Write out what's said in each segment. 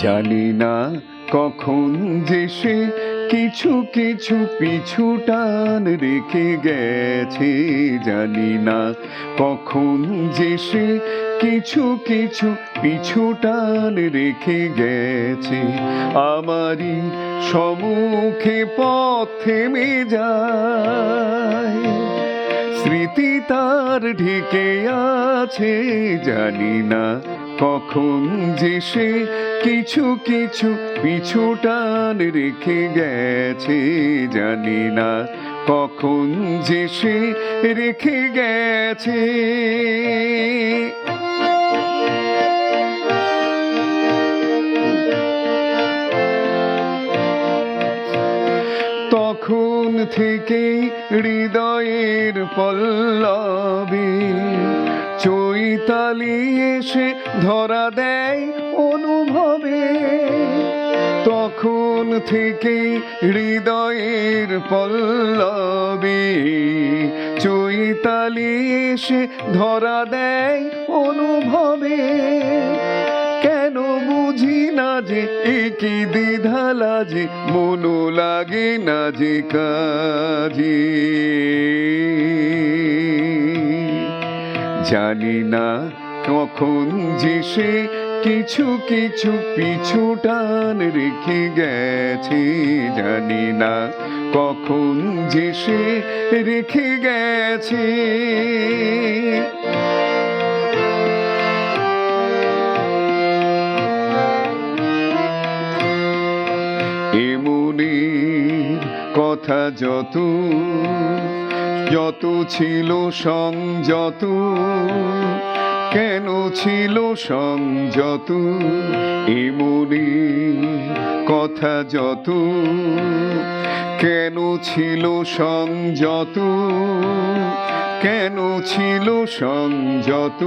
জানি না কখন যে সে কিছু কিছু পিছু টান রেখে গেছে। জানি না কখন যে সে কিছু কিছু পিছু টান রেখে গেছে। আমারই সম্মুখে পথ থেমে যায়, স্মৃতি তার ঢেকে আছে। জানি না কখন যে সে কিছু কিছু পিছু টান রেখে গেছে। জানি না কখন যে সে রেখে গেছে। তখন থেকে হৃদয়ের পল্লবে চৈতালি এসে ধরা দেয় অনুভবে। তখন থেকে হৃদয়ের পল্লবে চৈতালি এসে ধরা দেয় অনুভবে। কেন বুঝি না যে একই দ্বিধা লাজে, মনো লাগে না যে কাজে। জানি না কখন যে সে কিছু কিছু পিছু টান রেখে গেছে। জানি না কখন যে সে রেখে গেছে। এমনের কথা যত যত ছিল সংযত, কেন ছিল সংযত। এমনের কথা যত কেন ছিল সংযত, কেন ছিল সংযত।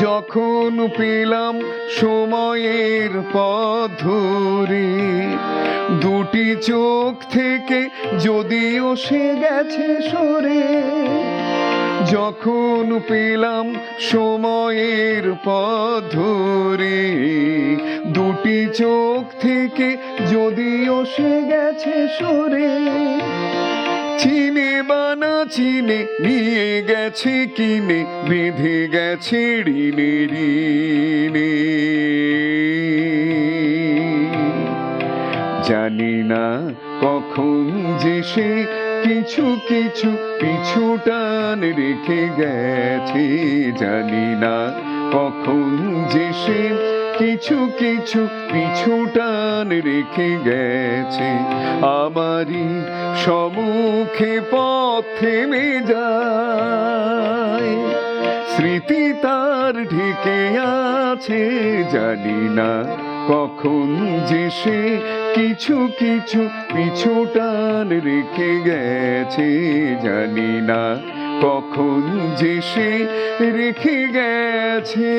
যখন পেলাম সময়ের পথ ধরে, দুটি চোখ থেকে যদিও সে গেছে সরে। যখন পেলাম সময়ের পথ ধরে, দুটি চোখ থেকে যদিও সে গেছে সরে। চিনে বানা চিনে নিয়ে গেছে কিনে, বেঁধে গেছে ঋণে ঋণে। জানি না কখন যে সে কিছু কিছু পিছু টান রেখে গেছে। জানি না কখন যে সে কিছু কিছু পিছু টান রেখে গেছে। আমারই সম্মুখে পথ থেমে যায়, স্মৃতি তার ঢেকে আছে। জানি না কখন যে সে কিছু কিছু পিছু টান রেখে গেছে। জানি না কখন যে সে রেখে গেছে।